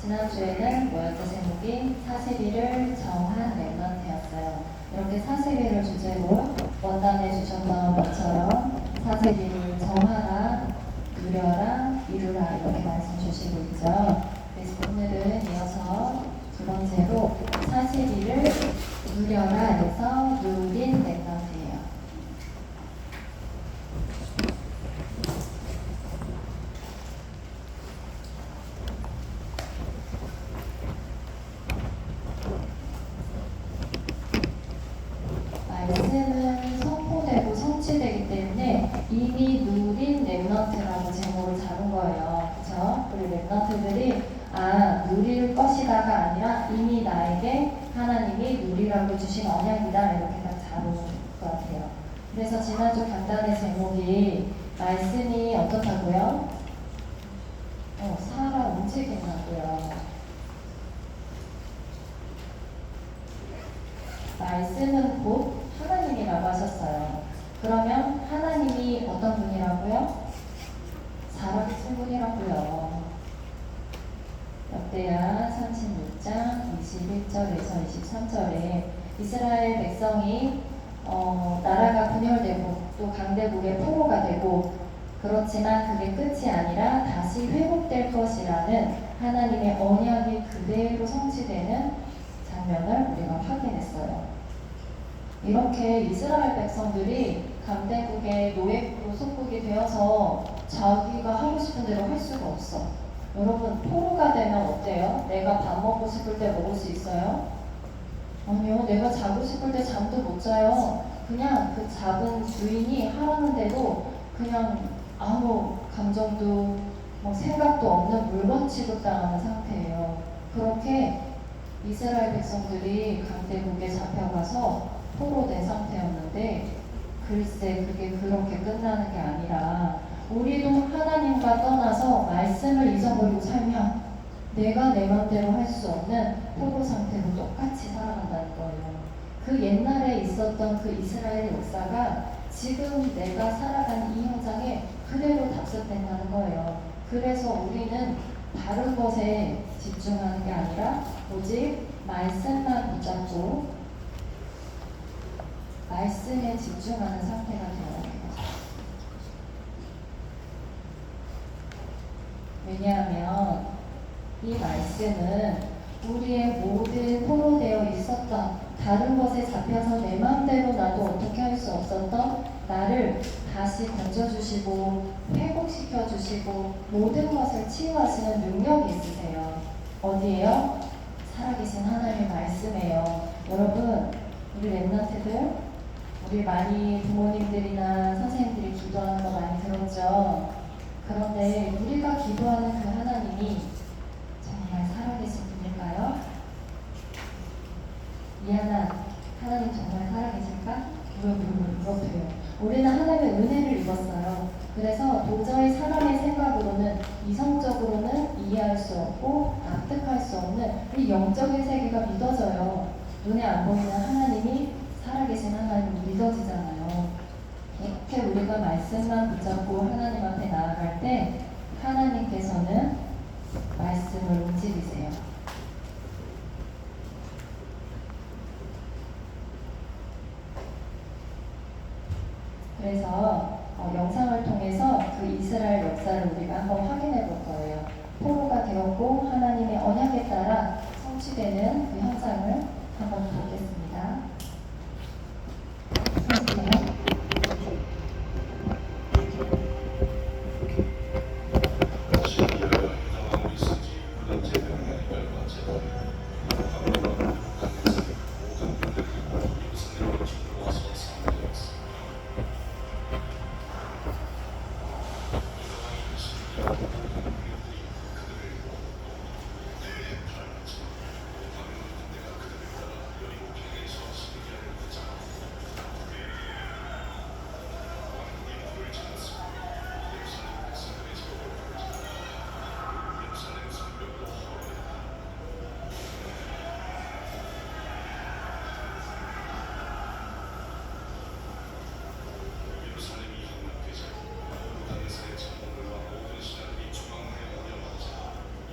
지난주에는 뭐였죠? 제목이 42를 정한 랩넌트였어요. 이렇게 42를 주제로 원단해 주셨던 것처럼 42를 정하라, 누려라, 이루라 이렇게 말씀 주시고 있죠. 그래서 오늘은 이어서 두 번째로 42를 누려라 해서 누린 랩넌트예요. 말씀은 선포되고 성취되기 때문에 이미 누린 랩넌트라고 제목을 잡은 거예요. 그렇죠? 우리 랩넌트들이 누릴 것이다가 아니라 이미 나에게 하나님이 누리라고 주신 언약이다 이렇게 딱 잡은 것 같아요. 그래서 지난주 강단의 제목이 말씀이 어떻다고요? 살아 움직인다고요. 말씀은 곧 하나님이라고 하셨어요. 그러면 하나님이 어떤 분이라고요? 살아계신 분이라고요. 역대하 36장 21절에서 23절에 이스라엘 백성이 나라가 분열되고 또 강대국의 포로가 되고 그렇지만 그게 끝이 아니라 다시 회복될 것이라는 하나님의 언약이 그대로 성취되는 장면을 우리가 확인했어요. 이렇게 이스라엘 백성들이 강대국의 노예로 속국이 되어서 자기가 하고 싶은 대로 할 수가 없어. 여러분, 포로가 되면 어때요? 내가 밥 먹고 싶을 때 먹을 수 있어요? 아니요, 내가 자고 싶을 때 잠도 못 자요. 그냥 그 작은 주인이 하라는 대로 그냥 아무 감정도 생각도 없는 물건 취급당하는 상태예요. 그렇게 이스라엘 백성들이 강대국에 잡혀가서 포로된 상태였는데 글쎄 그게 그렇게 끝나는 게 아니라 우리도 하나님과 떠나서 말씀을 잊어버리고 살면 내가 내 맘대로 할 수 없는 포로 상태로 똑같이 살아간다는 거예요. 그 옛날에 있었던 그 이스라엘 역사가 지금 내가 살아가는 이 현장에 그대로 답습된다는 거예요. 그래서 우리는 다른 것에 집중하는 게 아니라 오직 말씀만 붙잡고 말씀에 집중하는 상태가 되어야 돼요. 왜냐하면 이 말씀은 우리의 모든 포로되어 있었던 다른 것에 잡혀서 내 마음대로 나도 어떻게 할 수 없었던 나를 다시 건져주시고 회복시켜주시고 모든 것을 치유하시는 능력이 있으세요. 어디에요? 살아계신 하나님의 말씀이에요. 여러분, 우리 랩넌트들, 우리 많이 부모님들이나 선생님들이 기도하는 거 많이 들었죠? 그런데 우리가 기도하는 그 하나님이 정말 살아계신 분일까요? 미안한 하나님 정말 살아계실까? 물어봐요. 우리는 하나님의 은혜를 입었어요. 그래서 도저히 사람의 생각으로는 이성적으로는 이해할 수 없고 납득할 수 없는 이 영적인 세계가 믿어져요. 눈에 안 보이는 하나님이 살아계신 하나님이 믿어지잖아요. 이렇게 우리가 말씀만 붙잡고 하나님 앞에 나아갈 때 하나님께서는 말씀을 움직이세요. 그래서 영상을 통해서 그 이스라엘 역사를 우리가 한번 확인해 볼 거예요. 포로가 되었고 하나님의 언약에 따라 성취되는 그 현상을 한번 보겠습니다.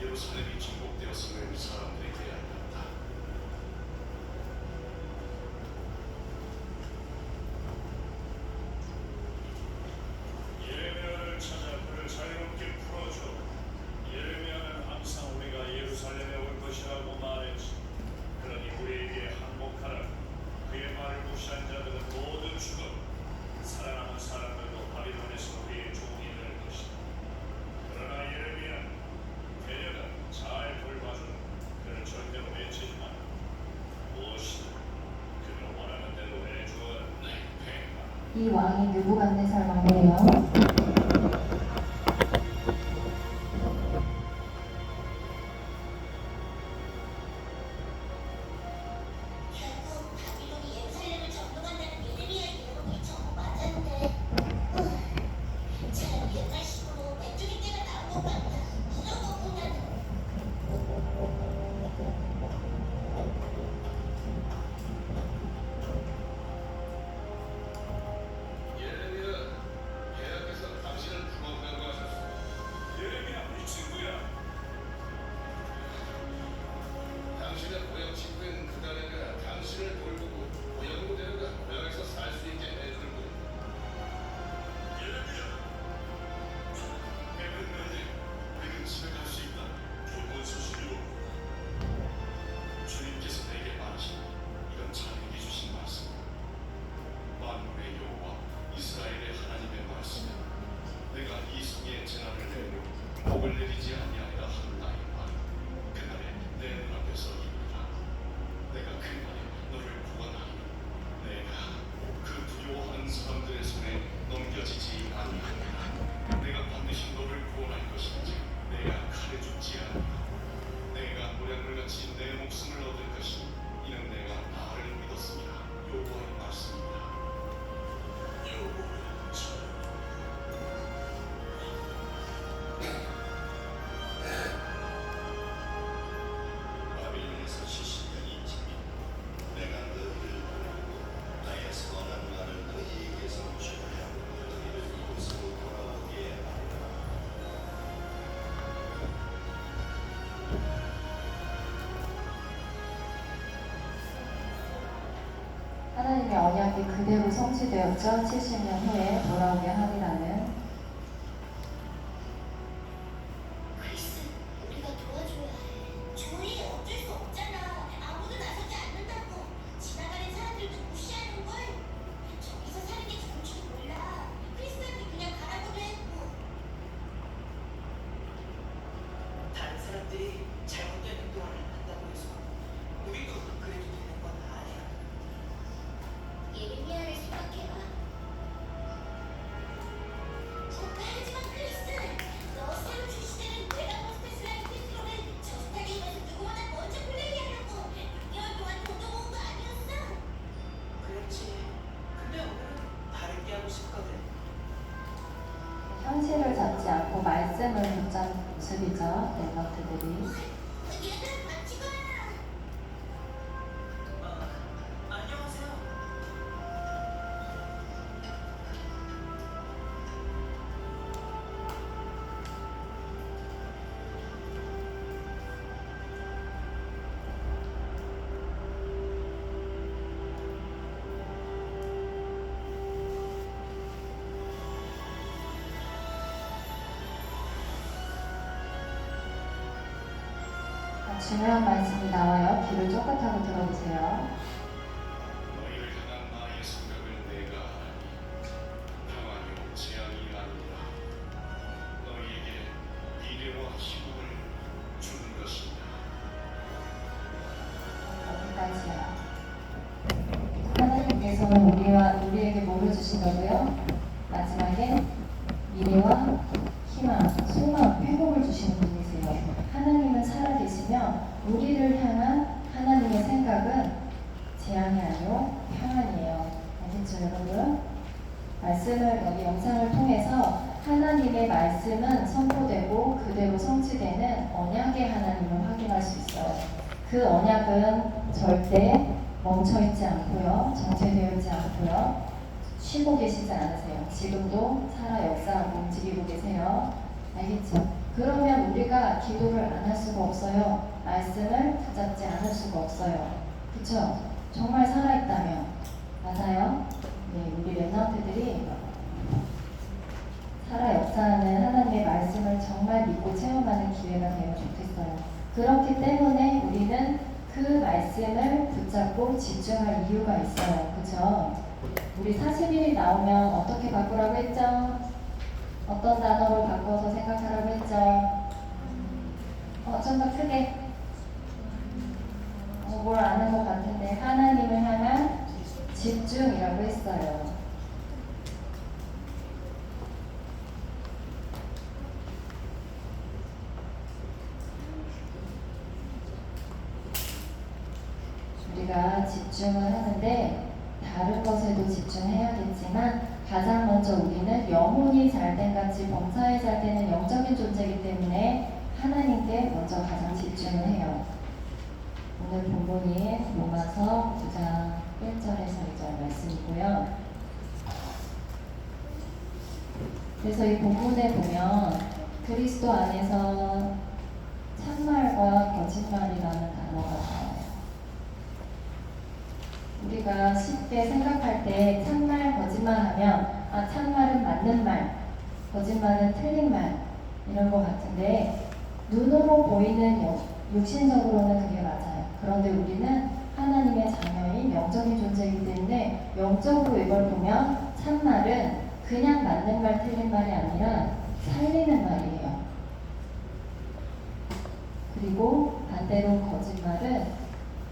예루살렘이 정복된 잘못되었음을 사람들에게 알렸다. 예레미야를 찾아 그를 자유롭게 풀어줘. 예레미야는 항상 우리가 예루살렘에 올 것이라고 말했지. 그러니 우리에게 항복하라. 그의 말을 무시한 자들은 모두 죽어. 살아남은 사람들도 바빌론에서 우리의 종이 될 것이다. 그러나 예레미야, 데려다 잘 돌봐주라. 그를 절대로 해치지 마라. 무엇이든 그가 원하는 대로 해주어 내 팽아. 이 왕이 느부갓네살 왕이에요. 결국 바빌론이 예루살렘을 점령한다는 예레미야의 예언이 전부 맞았네. 참 옛날식으로 메뚜기 떼가 나온 것 같다. 이런 거보다는 예레미야, 폐하께서 당신을 부르다고 하셨소. 예레미야, 이 친구야. 당신의 고향 친구인 그다네가 당신을 돌보고 고향으로 데려가 고향에서 살 수 있게 해주는 분. 예레미야, 해븐맨이 우리는 집에 갈 수 있다. 좋은 소식이로. 주님께서 내게 말하신 이건 자네에게 주신 말씀. 만군의 여호와 이스라엘의 하나님의 말씀. 내가 이성의 재난을 내려 복을 내리지 아니하리라 한다의 말. 그날에 내 눈앞에서 이르리라. 내가 그날에 너를 구원하리니 내가 그 두려워하는 사람들의 손에 넘겨지지 아니하리라. 내가 반드시 너를 구원할 것인지 내가 칼에 죽지 아니하리라. 내가 노략물같이 내 목숨을 얻을 것이니 이는 내가 나를 믿었습니다. 여호와의 말씀입니다. 여호와의 참. 바빌론에서 70년이 지나 내가 너희를 보내고 나의 선한 말을 너희에게서 전하여 너희를 이곳으로 돌아오게 하리라. 하나님의 언약이 그대로 성취되었죠. 70년 후에 돌아오게 하리라는. 글쎄, 우리가 도와줘야 해. 조이 어쩔 수 없잖아. 아무도 나서지 않는다고. 지나가는 사람들도 무시하는 걸. 저기서 사는 게 좋을지도 몰라. 크리스한테 그냥 가라고도 했고. 다른 사람들이 잘못된 행동을 한다고 해서 우리도 그래도 되는 건 아니야. 예레미야를 생각해봐. 하지만 크리스, 너 새로 출시되는 메가몬스터스라는 테스트로는 저스타 게임에서 누구보다 먼저 플레이하려고 6개월 동안 돈도 모은 거 아니었어? 그렇지. 근데 오늘은 다르게 하고 싶거든. 형식을 잡지 않고 말씀을 붙잡는 모습이죠. 랩너트들이. 얘들아 같이 가. 안녕하세요. 중요한 말씀이 나와요. 귀를 쫑긋하고 들어보세요. 너희를 향한 나의 생각을 내가 아니. 평안이요 재앙이 아니라 너희에게 미래와 희망을 주는 것이다. 여기까지요. 하나님께서는 우리에게 뭐를 주신다고요? 마지막에 미래와 희망, 소망, 회복을 주시는 분이세요. 하나님은 살아계시며 우리를 향한 하나님의 생각은 재앙이 아니고 평안이에요. 알겠죠, 여러분? 말씀을 여기 영상을 통해서 하나님의 말씀은 선포되고 그대로 성취되는 언약의 하나님을 확인할 수 있어요. 그 언약은 절대 멈춰있지 않고요. 정체되어 있지 않고요. 쉬고 계시지 않으세요. 지금도 살아 역사하고 움직이고 계세요. 알겠죠? 그러면 우리 우리가 기도를 안 할 수가 없어요. 말씀을 붙잡지 않을 수가 없어요. 그쵸? 정말 살아있다면. 맞아요? 네, 우리 랩런트들이 살아 역사하는 하나님의 말씀을 정말 믿고 체험하는 기회가 되면 좋겠어요. 그렇기 때문에 우리는 그 말씀을 붙잡고 집중할 이유가 있어요. 그쵸? 우리 40일이 나오면 어떻게 바꾸라고 했죠? 어떤 단어로 바꿔서 생각하라고 했죠? 좀 더 크게. 뭘 아는 것 같은데 하나님을 향한 집중이라고 했어요. 우리가 집중을 하는데 다른 것에도 집중해야겠지만 가장 먼저 우리는 영혼이 잘된 같이 범사에 잘되는 영적인 존재이기 때문에 하나님께 먼저 가장 집중을 해요. 오늘 본문이 로마서 9장 1절에서 2절 말씀이고요. 그래서 이 본문에 보면 그리스도 안에서 참말과 거짓말이라는 단어가 나와요. 우리가 쉽게 생각할 때 참말, 거짓말하면 참말은 맞는 말, 거짓말은 틀린 말 이런 것 같은데 눈으로 보이는 육신적으로는 그게 맞아요. 그런데 우리는 하나님의 자녀인 영적인 존재이기 때문에 영적으로 이걸 보면 참말은 그냥 맞는 말, 틀린 말이 아니라 살리는 말이에요. 그리고 반대로 거짓말은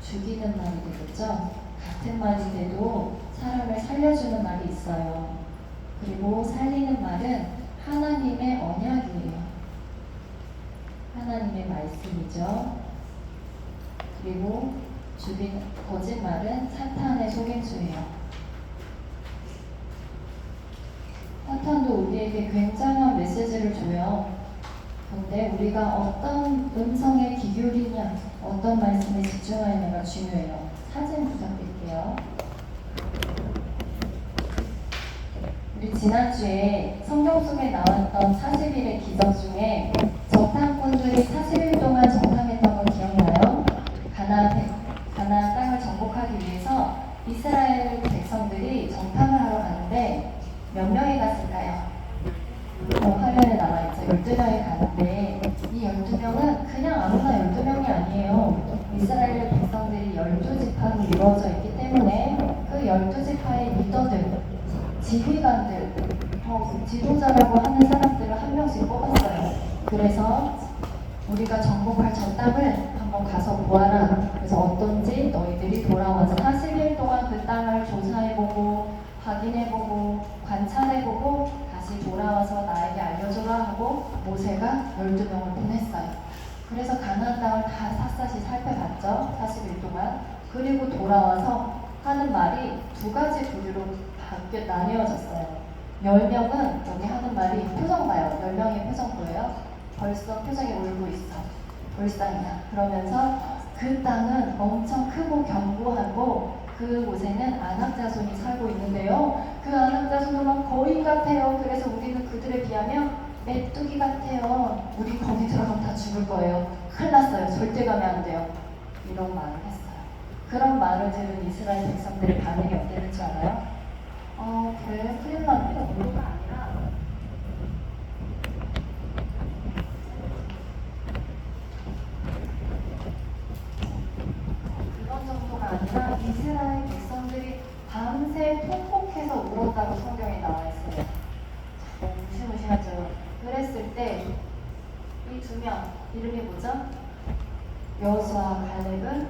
죽이는 말이 되겠죠. 같은 말이 돼도 사람을 살려주는 말이 있어요. 그리고 살리는 말은 하나님의 언약이에요. 하나님의 말씀이죠. 그리고 거짓말은 사탄의 속임수예요. 사탄도 우리에게 굉장한 메시지를 줘요. 근데 우리가 어떤 음성에 귀 기울이냐, 어떤 말씀에 집중하느냐가 중요해요. 사진 부탁드릴게요. 우리 지난주에 성경 속에 나왔던 40일의 기적 중에 정탐꾼들이 40일 동안 정탐했던 거 기억나요? 가나안 땅을 정복하기 위해서 이스라엘 백성들이 정탐을 하러 가는데 몇 명이 갔을까요? 화면에 나와있죠. 12명이 가는데 이 12명은 그냥 아무나 12명이 아니에요. 이스라엘 백성들이 12지파로 이루어져 있기 때문에 그 12지파의 리더들, 지휘관들, 지도자라고 하는 사람들을 한 명씩 뽑았어요. 그래서 우리가 정복할 전 땅을 한번 가서 보아라. 그래서 어떤지 너희들이 돌아와서 40일 동안 그 땅을 조사해보고 확인해보고 관찰해보고 다시 돌아와서 나에게 알려줘라 하고 모세가 12명을 보냈어요. 그래서 가나안 땅을 다 샅샅이 살펴봤죠. 40일 동안. 그리고 돌아와서 하는 말이 두 가지 부류로 나뉘어졌어요. 10명은 여기 하는 말이 표정 봐요. 10명의 표정 보여요. 벌써 표정이 울고 있어. 불쌍이야. 그러면서 그 땅은 엄청 크고 견고하고 그곳에는 아낙 자손이 살고 있는데요. 그 아낙 자손은 막 거인 같아요. 그래서 우리는 그들에 비하면 메뚜기 같아요. 우리 거기 들어가면 다 죽을 거예요. 큰일 났어요. 절대 가면 안 돼요. 이런 말을 했어요. 그런 말을 들은 이스라엘 백성들의 반응이 어땠는 줄 알아요? 그래, 큰일 났는데 정도가 아니라 그런 정도가 아니라 이스라엘 백성들이 밤새 통곡해서 울었다고 성경에 나와 있어요. 무시무시하죠. 그랬을 때 이 두 명 이름이 뭐죠? 여호수아와 갈렙은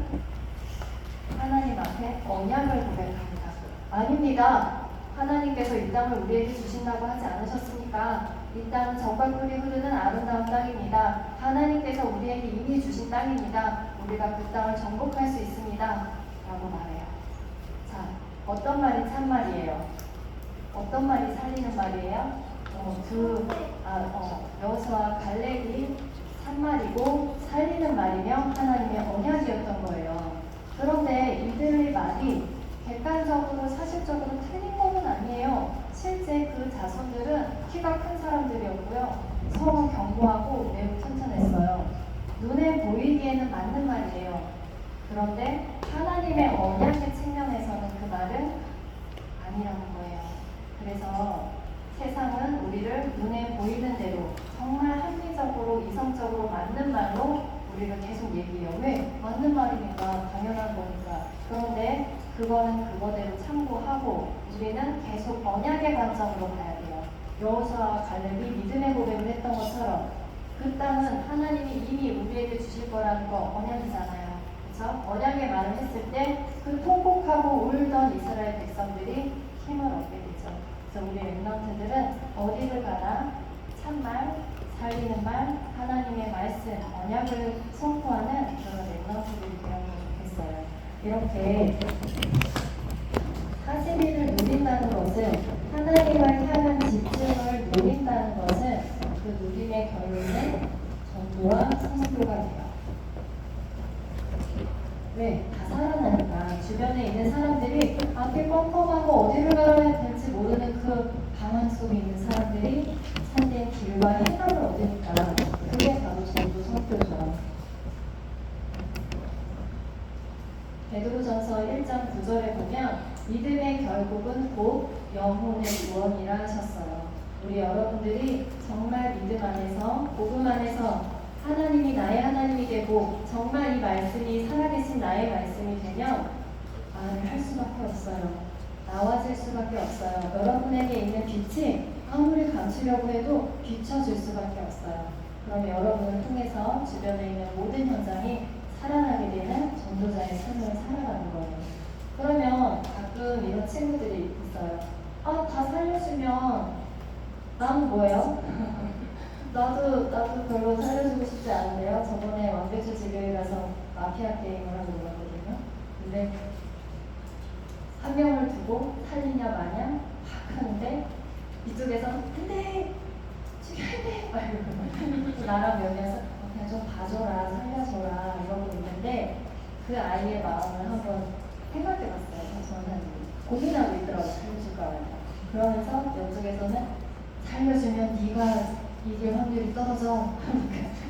하나님 앞에 언약을 고백합니다. 아닙니다. 하나님께서 이 땅을 우리에게 주신다고 하지 않으셨습니까? 이 땅은 젖과 꿀이 흐르는 아름다운 땅입니다. 하나님께서 우리에게 이미 주신 땅입니다. 우리가 그 땅을 정복할 수 있습니다. 라고 말해요. 자, 어떤 말이 참말이에요? 어떤 말이 살리는 말이에요? 여호수아와 갈렙이 참말이고 살리는 말이며 하나님의 언약이었던 거예요. 그런데 이들의 말이 객관적으로 사실적으로 틀린 것은 아니에요. 실제 그 자손들은 키가 큰 사람들이었고요. 서로 견고하고 매우 튼튼했어요. 그런데 하나님의 언약의 측면에서는 그 말은 아니라는 거예요. 그래서 세상은 우리를 눈에 보이는 대로 정말 합리적으로 이성적으로 맞는 말로 우리를 계속 얘기해요. 왜? 맞는 말이니까, 당연한 거니까. 그런데 그거는 그거대로 참고하고 우리는 계속 언약의 관점으로 봐야 돼요. 여호수아와 갈렙이 믿음의 고백을 했던 것처럼 그 땅은 하나님이 이미 우리에게 주실 거라는 거 언약이잖아요. 그렇죠? 언약의 말을 했을 때 그 통곡하고 울던 이스라엘 백성들이 힘을 얻게 되죠. 그래서 우리 렘넌트들은 어디를 가나 참말, 살리는 말, 하나님의 말씀, 언약을 선포하는 그런 렘넌트들이 되면 좋겠어요. 이렇게 40일을 누린다는 것은 하나님을 향한 집중을 누린다는 것은 그 누림의 결론은 전도와 선교가 돼요. 왜? 다 살아나니까 주변에 있는 사람들이 앞이 껌껌하고 어디를 가야 될지 모르는 그 방황 속에 있는 사람들이 참된 길과 해답을 얻으니까 그게 바로 전도 선교죠. 베드로전서 1장 9절에 보면 믿음의 결국은 곧 영혼의 구원이라 하셨어요. 우리 여러분들이 정말 믿음 안에서 복음 안에서 하나님이 나의 하나님이 되고 정말 이 말씀이 살아계신 나의 말씀이 되면 말을 할 수밖에 없어요. 나와질 수밖에 없어요. 여러분에게 있는 빛이 아무리 감추려고 해도 비춰질 수밖에 없어요. 그럼 여러분을 통해서 주변에 있는 모든 현장이 살아나게 되는 전도자의 삶을 살아가는 거예요. 그러면 가끔 이런 친구들이 있어요. 아, 다 살려주면 난 뭐예요? 나도 별로 살려주고 싶지 않은데요. 저번에 완벽주 집에 가서 마피아 게임을 하고 놀았거든요. 근데 한 명을 두고 살리냐 마냐 막 하는데 이쪽에서 안돼 죽여야 돼 막 이러고 나랑 몇 명에서 그냥 좀 봐줘라 살려줘라 이러고 있는데 그 아이의 마음을 한번 생각해봤어요. 저는 고민하고 있더라고요. 살려줄까 말까. 그러면서 이쪽에서는 살려주면 네가 이길 확률이 떨어져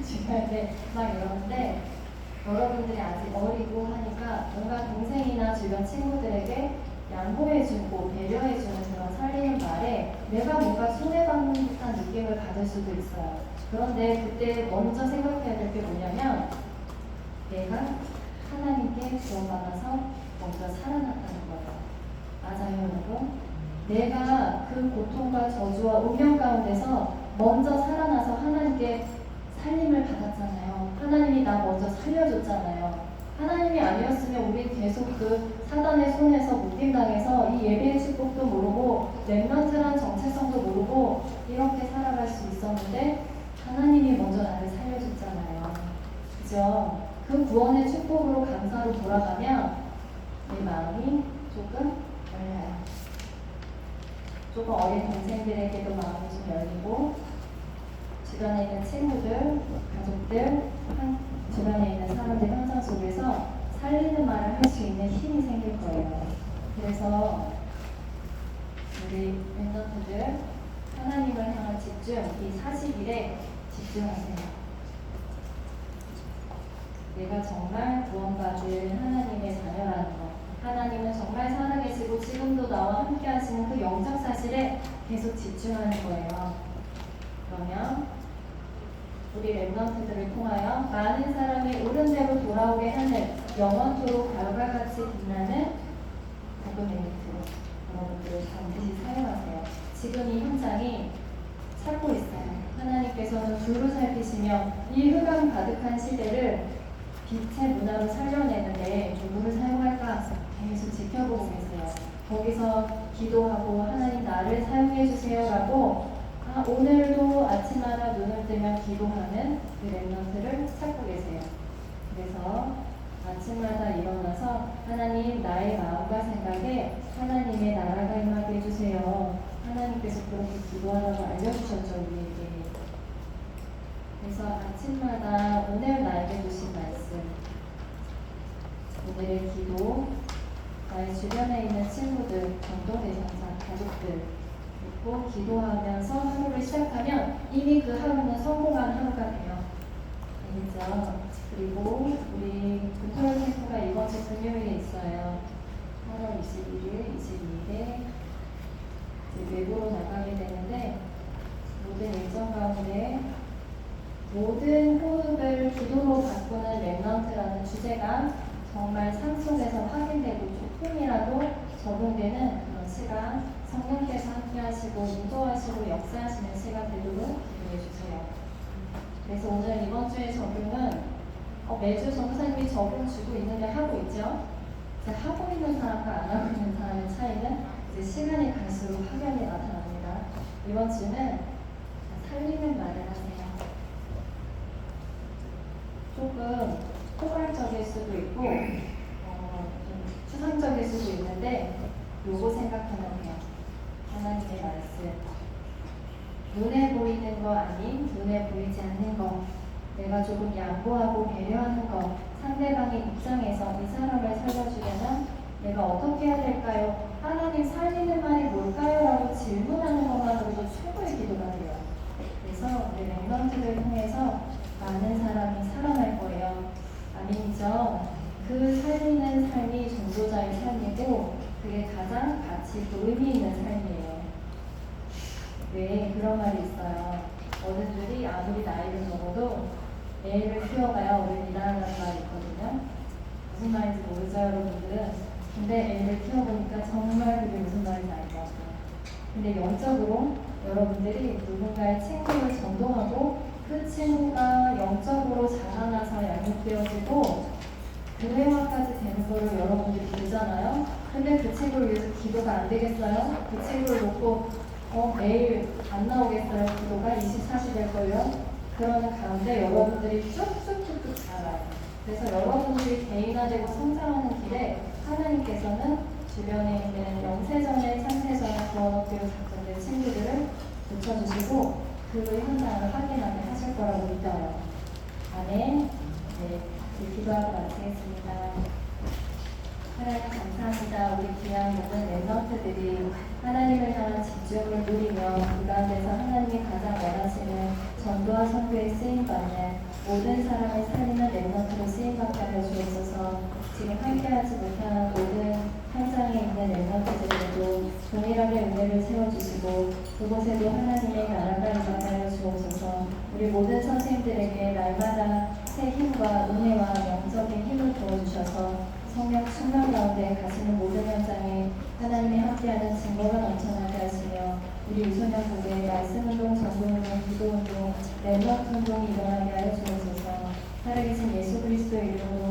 중요할 때 막 이러는데 여러분들이 아직 어리고 하니까 뭔가 동생이나 주변 친구들에게 양보해주고 배려해주는 그런 살리는 말에 내가 뭔가 손해받는 듯한 느낌을 받을 수도 있어요. 그런데 그때 먼저 생각해야 될 게 뭐냐면 내가 하나님께 구원받아서 먼저 살아났다는 거예요. 맞아요, 여러분? 내가 그 고통과 저주와 운명 가운데서 먼저 살아나서 하나님께 살림을 받았잖아요. 하나님이 나 먼저 살려줬잖아요. 하나님이 아니었으면 우리 계속 그 사단의 손에서 묶임당해서 이 예배의 축복도 모르고 렘넌트란 정체성도 모르고 이렇게 살아갈 수 있었는데 하나님이 먼저 나를 살려줬잖아요. 그죠? 그 구원의 축복으로 감사로 돌아가면 내 마음이 조금 열려요. 조금 어린 동생들에게도 마음이 좀 열리고 주변에 있는 친구들, 가족들, 주변에 있는 사람들 현상 속에서 살리는 말을 할 수 있는 힘이 생길 거예요. 그래서 우리 멤버들 하나님을 향한 집중, 이 40일에 집중하세요. 내가 정말 구원받은 하나님의 자녀라는 것. 하나님은 정말 살아계시고 지금도 나와 함께 하시는 그 영적 사실에 계속 집중하는 거예요. 그러면 우리 렘넌트들을 통하여 많은 사람이 옳은 대로 돌아오게 하는 영원토록 달과 같이 빛나는 복음의 밑으로 여러분들 반드시 사용하세요. 지금 이 현장이 살고 있어요. 하나님께서는 불로 살피시며 이 흑암 가득한 시대를 빛의 문화로 살려내는데 누구를 사용할까 계속 지켜보고 계세요. 거기서 기도하고 하나님 나를 사용해 주세요라고 오늘도 아침마다 눈을 뜨면 기도하는 그 렘넌트를 찾고 계세요. 그래서 아침마다 일어나서 하나님 나의 마음과 생각에 하나님의 나라가 임하게 해주세요. 하나님께서 그렇게 기도하라고 알려주셨죠, 우리에게. 그래서 아침마다 오늘 나에게 주신 말씀, 오늘의 기도, 나의 주변에 있는 친구들, 전도 대상자, 가족들 믿고 기도하면서 하루를 시작하면 이미 그 하루는 성공한 하루가 돼요. 알겠죠? 그리고 우리 구토열 캠프가 이번 금요일에 있어요. 8월 21일, 22일에 외부로 나가게 되는데 모든 일정 가운데 모든 호흡을 기도로 바꾸는 렘넌트라는 주제가 정말 삶 속에서 확인되고 조금이라도 적용되는 그런 시간, 성령께서 함께하시고 인도하시고 역사하시는 시간 되도록 기도해 주세요. 그래서 오늘 이번 주의 적용은 매주 전도사님이 적용 주고 있는데 하고 있죠. 이제 하고 있는 사람과 안 하고 있는 사람의 차이는 이제 시간이 갈수록 확연히 나타납니다. 이번 주는 살리는 말을 하세요. 조금 포괄적일 수도 있고 좀 추상적일 수도 있는데 요거 생각하면 돼요. 하나님의 말씀. 눈에 보이는 거 아닌 눈에 보이지 않는 거. 내가 조금 양보하고 배려하는 거. 상대방의 입장에서 이 사람을 살려주려면 내가 어떻게 해야 될까요? 하나님 살리는 말이 뭘까요? 라고 질문하는 것만으로도 최고의 기도가 돼요. 그래서 우리 렘넌트를 통해서 많은 사람이 살아날 거예요. 아멘이죠? 그 살리는 삶이 전도자의 삶이고 그게 가장 가치 있고 의미 있는 삶이에요. 왜 그런 말이 있어요. 어른들이 아무리 나이를 먹어도 애를 키워가야 어른이라는 말이 있거든요. 무슨 말인지 모르죠, 여러분들은? 근데 애를 키워보니까 정말 그게 무슨 말인지 알 것 같아요. 근데 영적으로 여러분들이 누군가의 친구를 전도하고 그 친구가 영적으로 자라나서 양육되어지고 교회화까지 되는 거를 여러분들이 보잖아요. 근데 그 친구를 위해서 기도가 안 되겠어요? 그 친구를 놓고 매일 안 나오겠어요? 기도가 24시 될걸요? 그러는 가운데 여러분들이 쭉쭉쭉쭉 자라요. 그래서 여러분들이 개인화되고 성장하는 길에 하나님께서는 주변에 있는 영세전에 참세전에 구원업기로 작성된 친구들을 붙여주시고 그 현장을 확인하게 하실 거라고 믿어요. 아멘. 네, 기도하고 마치겠습니다. 하나님 감사합니다. 우리 귀한 모든 렘넌트들이 하나님을 향한 집중을 누리며 그 가운데서 하나님이 가장 원하시는 전도와 선교에 쓰임받는 모든 사람을 살리는 렘넌트로 쓰임받게 하여 주옵소서. 지금 함께하지 못하는 모든 현장에 있는 렘넌트들에게도 동일하게 은혜를 세워주시고 그곳에도 하나님의 나라가 임하게 하여 주옵소서. 우리 모든 선생님들에게 날마다 새 힘과 은혜와 영적인 힘을 부어주셔서 성령 충만 가운데 가시는 모든 현장에 하나님이 함께하는 증거가 넘쳐나게 하시며 우리 유소년 부부의 말씀운동, 전도운동, 기도운동, 렘넌트 운동이 일어나게 하여 주옵소서. 살아계신 예수 그리스도의 이름으로